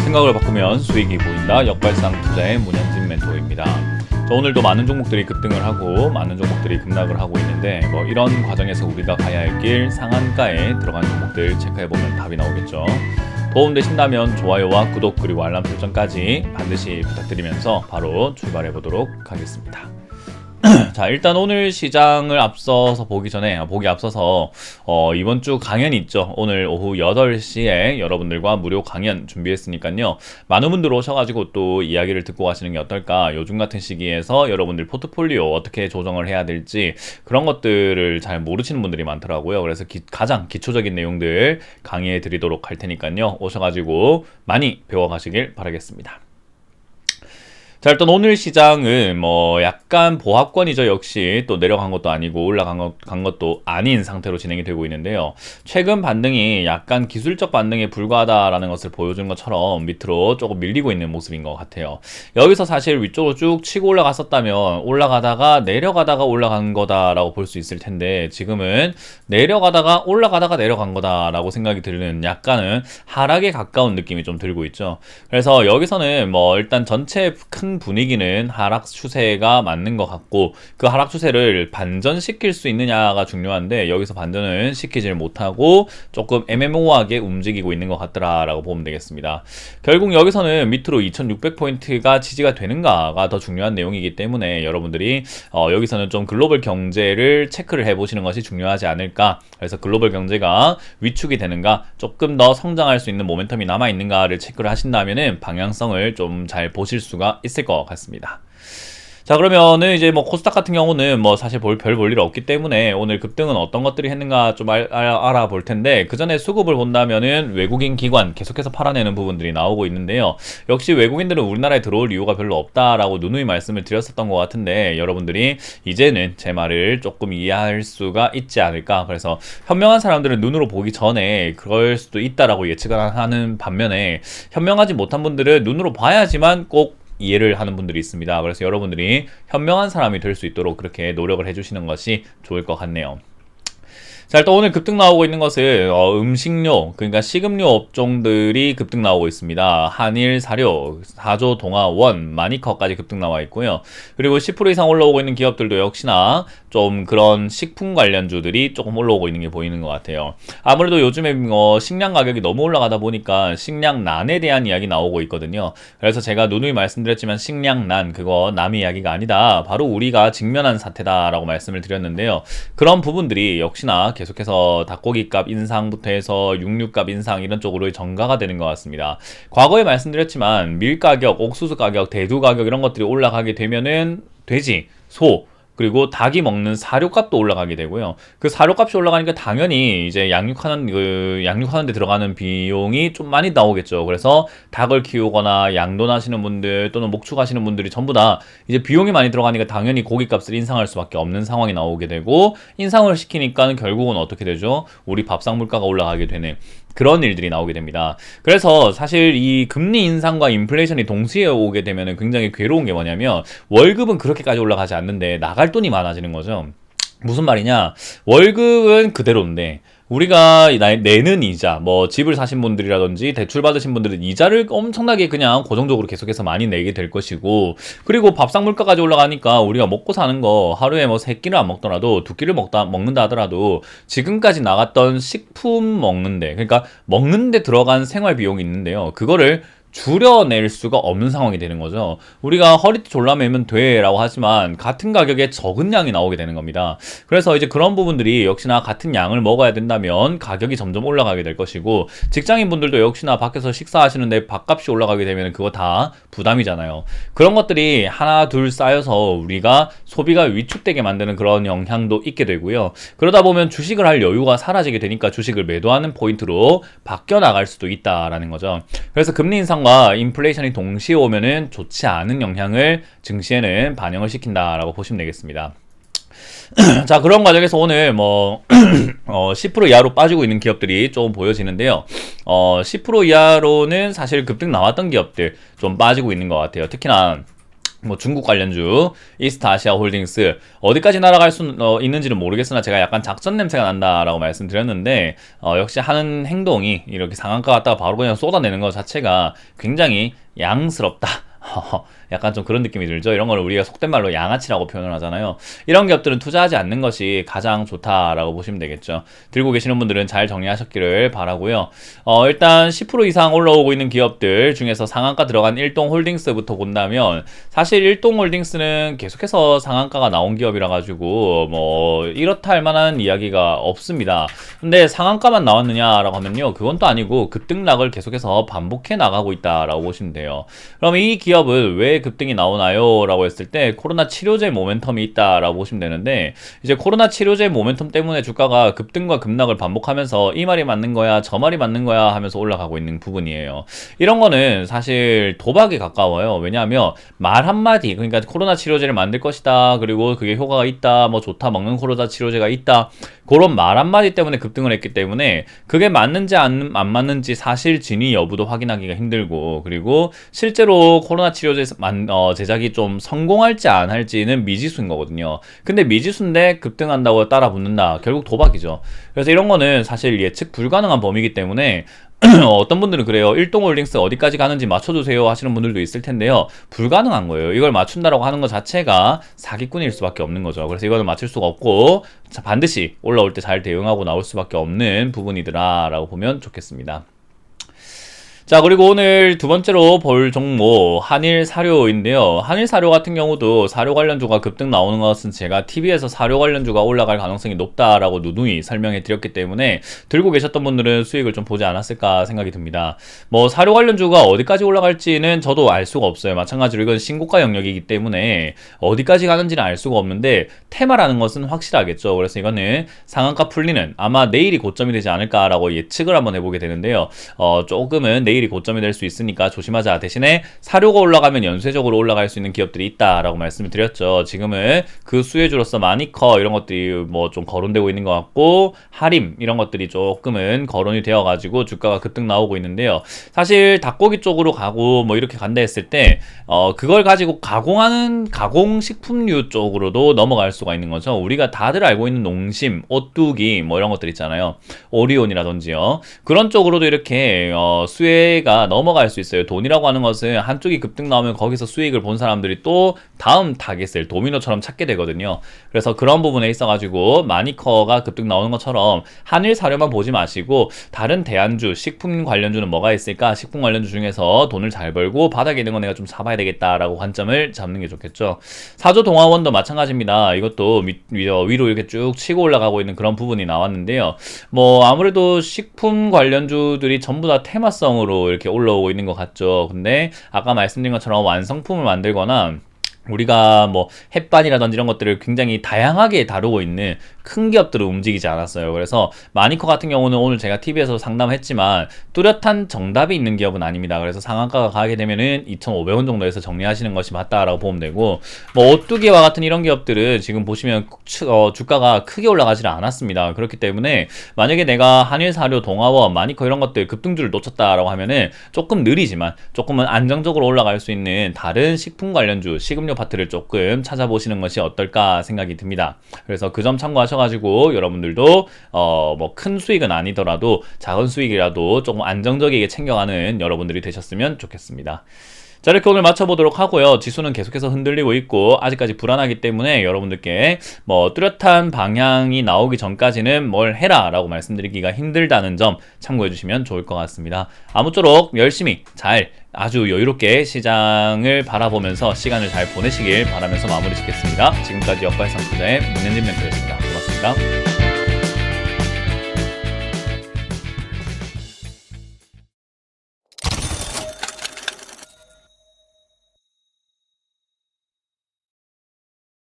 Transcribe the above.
생각을 바꾸면 수익이 보인다. 역발상 투자의 문현진 멘토입니다. 오늘도 많은 종목들이 급등을 하고 많은 종목들이 급락을 하고 있는데 이런 과정에서 우리가 가야 할 길 상한가에 들어간 종목들 체크해보면 답이 나오겠죠. 도움되신다면 좋아요와 구독 그리고 알람 설정까지 반드시 부탁드리면서 바로 출발해 보도록 하겠습니다. 자, 일단 오늘 시장을 보기 앞서서 이번 주 강연이 있죠. 오늘 오후 8시에 여러분들과 무료 강연 준비했으니까요. 많은 분들 오셔가지고 또 이야기를 듣고 가시는 게 어떨까. 요즘 같은 시기에서 여러분들 포트폴리오 어떻게 조정을 해야 될지 그런 것들을 잘 모르시는 분들이 많더라고요. 그래서 가장 기초적인 내용들 강의해 드리도록 할 테니까요. 오셔가지고 많이 배워가시길 바라겠습니다. 자, 일단 오늘 시장은 약간 보합권이죠. 역시 또 내려간 것도 아니고 올라간 것도 아닌 상태로 진행이 되고 있는데요. 최근 반등이 약간 기술적 반등에 불과하다라는 것을 보여준 것처럼 밑으로 조금 밀리고 있는 모습인 것 같아요. 여기서 사실 위쪽으로 쭉 치고 올라갔었다면 올라가다가 내려가다가 올라간 거다라고 볼 수 있을 텐데 지금은 내려가다가 올라가다가 내려간 거다라고 생각이 드는 약간은 하락에 가까운 느낌이 좀 들고 있죠. 그래서 여기서는 일단 전체 큰 분위기는 하락 추세가 맞는 것 같고 그 하락 추세를 반전시킬 수 있느냐가 중요한데 여기서 반전은 시키질 못하고 조금 애매모호하게 움직이고 있는 것 같더라라고 보면 되겠습니다. 결국 여기서는 밑으로 2600포인트가 지지가 되는가가 더 중요한 내용이기 때문에 여러분들이 여기서는 좀 글로벌 경제를 체크를 해보시는 것이 중요하지 않을까. 그래서 글로벌 경제가 위축이 되는가, 조금 더 성장할 수 있는 모멘텀이 남아있는가를 체크를 하신다면은 방향성을 좀 잘 보실 수가 있을 것 같습니다. 자, 그러면은 이제 코스닥 같은 경우는 사실 별 볼 일 없기 때문에 오늘 급등은 어떤 것들이 했는가 좀 알아볼 텐데 그 전에 수급을 본다면은 외국인 기관 계속해서 팔아내는 부분들이 나오고 있는데요. 역시 외국인들은 우리나라에 들어올 이유가 별로 없다라고 누누이 말씀을 드렸었던 것 같은데 여러분들이 이제는 제 말을 조금 이해할 수가 있지 않을까. 그래서 현명한 사람들은 눈으로 보기 전에 그럴 수도 있다라고 예측을 하는 반면에 현명하지 못한 분들은 눈으로 봐야지만 꼭 이해를 하는 분들이 있습니다. 그래서 여러분들이 현명한 사람이 될 수 있도록 그렇게 노력을 해주시는 것이 좋을 것 같네요. 자, 일단 오늘 급등 나오고 있는 것은 음식료, 그러니까 식음료 업종들이 급등 나오고 있습니다. 한일, 사료, 사조, 동아, 원, 마니커까지 급등 나와 있고요. 그리고 10% 이상 올라오고 있는 기업들도 역시나 좀 그런 식품 관련주들이 조금 올라오고 있는 게 보이는 것 같아요. 아무래도 요즘에 식량 가격이 너무 올라가다 보니까 식량난에 대한 이야기 나오고 있거든요. 그래서 제가 누누이 말씀드렸지만 식량난, 그거 남의 이야기가 아니다. 바로 우리가 직면한 사태다라고 말씀을 드렸는데요. 그런 부분들이 역시나 계속해서 닭고기값 인상부터 해서 육류값 인상 이런 쪽으로 전가가 되는 것 같습니다. 과거에 말씀드렸지만 밀 가격, 옥수수 가격, 대두 가격 이런 것들이 올라가게 되면은 돼지, 소, 그리고 닭이 먹는 사료값도 올라가게 되고요. 그 사료값이 올라가니까 당연히 이제 양육하는 데 들어가는 비용이 좀 많이 나오겠죠. 그래서 닭을 키우거나 양돈하시는 분들 또는 목축하시는 분들이 전부 다 이제 비용이 많이 들어가니까 당연히 고기값을 인상할 수밖에 없는 상황이 나오게 되고 인상을 시키니까 결국은 어떻게 되죠? 우리 밥상 물가가 올라가게 되는 그런 일들이 나오게 됩니다. 그래서 사실 이 금리 인상과 인플레이션이 동시에 오게 되면 굉장히 괴로운 게 뭐냐면 월급은 그렇게까지 올라가지 않는데 나갈 돈이 많아지는 거죠. 무슨 말이냐? 월급은 그대로인데 우리가 내는 이자, 집을 사신 분들이라든지 대출 받으신 분들은 이자를 엄청나게 그냥 고정적으로 계속해서 많이 내게 될 것이고, 그리고 밥상 물가까지 올라가니까 우리가 먹고 사는 거 하루에 3끼를 안 먹더라도 2끼를 먹는다 하더라도 지금까지 나갔던 식품 먹는데, 그러니까 먹는데 들어간 생활 비용이 있는데요. 그거를 줄여낼 수가 없는 상황이 되는 거죠. 우리가 허리띠 졸라매면 돼 라고 하지만 같은 가격에 적은 양이 나오게 되는 겁니다. 그래서 이제 그런 부분들이 역시나 같은 양을 먹어야 된다면 가격이 점점 올라가게 될 것이고, 직장인분들도 역시나 밖에서 식사하시는데 밥값이 올라가게 되면 그거 다 부담이잖아요. 그런 것들이 하나 둘 쌓여서 우리가 소비가 위축되게 만드는 그런 영향도 있게 되고요. 그러다 보면 주식을 할 여유가 사라지게 되니까 주식을 매도하는 포인트로 바뀌어 나갈 수도 있다라는 거죠. 그래서 금리 인상과 인플레이션이 동시에 오면은 좋지 않은 영향을 증시에는 반영을 시킨다라고 보시면 되겠습니다. 자, 그런 과정에서 오늘 10% 이하로 빠지고 있는 기업들이 좀 보여지는데요. 10% 이하로는 사실 급등 나왔던 기업들 좀 빠지고 있는 것 같아요. 특히나 뭐 중국 관련주 이스타아시아 홀딩스 어디까지 날아갈 수 있는지는 모르겠으나 제가 약간 작전 냄새가 난다라고 말씀드렸는데 역시 하는 행동이 이렇게 상한가 갔다가 바로 그냥 쏟아내는 것 자체가 굉장히 양스럽다. 약간 좀 그런 느낌이 들죠. 이런 거를 우리가 속된 말로 양아치라고 표현을 하잖아요. 이런 기업들은 투자하지 않는 것이 가장 좋다라고 보시면 되겠죠. 들고 계시는 분들은 잘 정리하셨기를 바라고요. 일단 10% 이상 올라오고 있는 기업들 중에서 상한가 들어간 일동홀딩스부터 본다면 사실 일동홀딩스는 계속해서 상한가가 나온 기업이라 가지고 뭐 이렇다 할 만한 이야기가 없습니다. 근데 상한가만 나왔느냐라고 하면요, 그건 또 아니고 급등락을 계속해서 반복해 나가고 있다라고 보시면 돼요. 그럼 이 기업은 왜 급등이 나오나요? 라고 했을 때 코로나 치료제 모멘텀이 있다라고 보시면 되는데, 이제 코로나 치료제 모멘텀 때문에 주가가 급등과 급락을 반복하면서 이 말이 맞는 거야 저 말이 맞는 거야 하면서 올라가고 있는 부분이에요. 이런 거는 사실 도박에 가까워요. 왜냐하면 말 한마디, 그러니까 코로나 치료제를 만들 것이다, 그리고 그게 효과가 있다, 뭐 좋다, 먹는 코로나 치료제가 있다, 그런 말 한마디 때문에 급등을 했기 때문에 그게 맞는지 안 맞는지 사실 진위 여부도 확인하기가 힘들고, 그리고 실제로 코로나 치료제 제작이 좀 성공할지 안 할지는 미지수인 거거든요. 근데 미지수인데 급등한다고 따라 붙는다, 결국 도박이죠. 그래서 이런 거는 사실 예측 불가능한 범위이기 때문에 어떤 분들은 그래요. 일동홀딩스 어디까지 가는지 맞춰주세요 하시는 분들도 있을 텐데요. 불가능한 거예요. 이걸 맞춘다라고 하는 것 자체가 사기꾼일 수밖에 없는 거죠. 그래서 이거는 맞출 수가 없고 반드시 올라올 때 잘 대응하고 나올 수밖에 없는 부분이더라 라고 보면 좋겠습니다. 자, 그리고 오늘 두 번째로 볼 종목 한일사료인데요. 한일사료 같은 경우도 사료 관련주가 급등 나오는 것은 제가 TV에서 사료 관련주가 올라갈 가능성이 높다라고 누누이 설명해 드렸기 때문에 들고 계셨던 분들은 수익을 좀 보지 않았을까 생각이 듭니다. 뭐 사료 관련주가 어디까지 올라갈지는 저도 알 수가 없어요. 마찬가지로 이건 신고가 영역이기 때문에 어디까지 가는지는 알 수가 없는데 테마라는 것은 확실하겠죠. 그래서 이거는 상한가 풀리는 아마 내일이 고점이 되지 않을까라고 예측을 한번 해보게 되는데요. 조금은 내일이 고점이 될 수 있으니까 조심하자. 대신에 사료가 올라가면 연쇄적으로 올라갈 수 있는 기업들이 있다라고 말씀을 드렸죠. 지금은 그 수혜주로서 마니커 이런 것들이 뭐 좀 거론되고 있는 것 같고, 하림 이런 것들이 조금은 거론이 되어가지고 주가가 급등 나오고 있는데요. 사실 닭고기 쪽으로 가고 뭐 이렇게 간다 했을 때 그걸 가지고 가공하는 가공식품류 쪽으로도 넘어갈 수가 있는 거죠. 우리가 다들 알고 있는 농심, 오뚜기 뭐 이런 것들 있잖아요. 오리온이라든지요. 그런 쪽으로도 이렇게 수혜가 넘어갈 수 있어요. 돈이라고 하는 것은 한쪽이 급등 나오면 거기서 수익을 본 사람들이 또 다음 타겟을 도미노처럼 찾게 되거든요. 그래서 그런 부분에 있어가지고 마니커가 급등 나오는 것처럼 한일 사료만 보지 마시고 다른 대안주, 식품 관련주는 뭐가 있을까? 식품 관련주 중에서 돈을 잘 벌고 바닥에 있는 거 내가 좀 사봐야 되겠다라고 관점을 잡는 게 좋겠죠. 사조동화원도 마찬가지입니다. 이것도 위로 이렇게 쭉 치고 올라가고 있는 그런 부분이 나왔는데요. 뭐 아무래도 식품 관련주들이 전부 다 테마성으로 이렇게 올라오고 있는 것 같죠. 근데 아까 말씀드린 것처럼 완성품을 만들거나 우리가 뭐 햇반이라든지 이런 것들을 굉장히 다양하게 다루고 있는 큰 기업들은 움직이지 않았어요. 그래서 마니커 같은 경우는 오늘 제가 TV에서 상담했지만 뚜렷한 정답이 있는 기업은 아닙니다. 그래서 상한가가 가게 되면은 2,500원 정도에서 정리하시는 것이 맞다라고 보면 되고, 뭐 오뚜기와 같은 이런 기업들은 지금 보시면 주가가 크게 올라가지 않았습니다. 그렇기 때문에 만약에 내가 한일사료, 동아원, 마니커 이런 것들 급등주를 놓쳤다라고 하면은 조금 느리지만 조금은 안정적으로 올라갈 수 있는 다른 식품 관련주, 식음료 파트를 조금 찾아보시는 것이 어떨까 생각이 듭니다. 그래서 그 점 참고하셔가지고 여러분들도 뭐 큰 수익은 아니더라도 작은 수익이라도 조금 안정적이게 챙겨가는 여러분들이 되셨으면 좋겠습니다. 자, 이렇게 오늘 맞춰보도록 하고요. 지수는 계속해서 흔들리고 있고 아직까지 불안하기 때문에 여러분들께 뭐 뚜렷한 방향이 나오기 전까지는 뭘 해라 라고 말씀드리기가 힘들다는 점 참고해 주시면 좋을 것 같습니다. 아무쪼록 열심히 잘 아주 여유롭게 시장을 바라보면서 시간을 잘 보내시길 바라면서 마무리 짓겠습니다. 지금까지 역발상 투자의 문현진 멘토였습니다. 고맙습니다.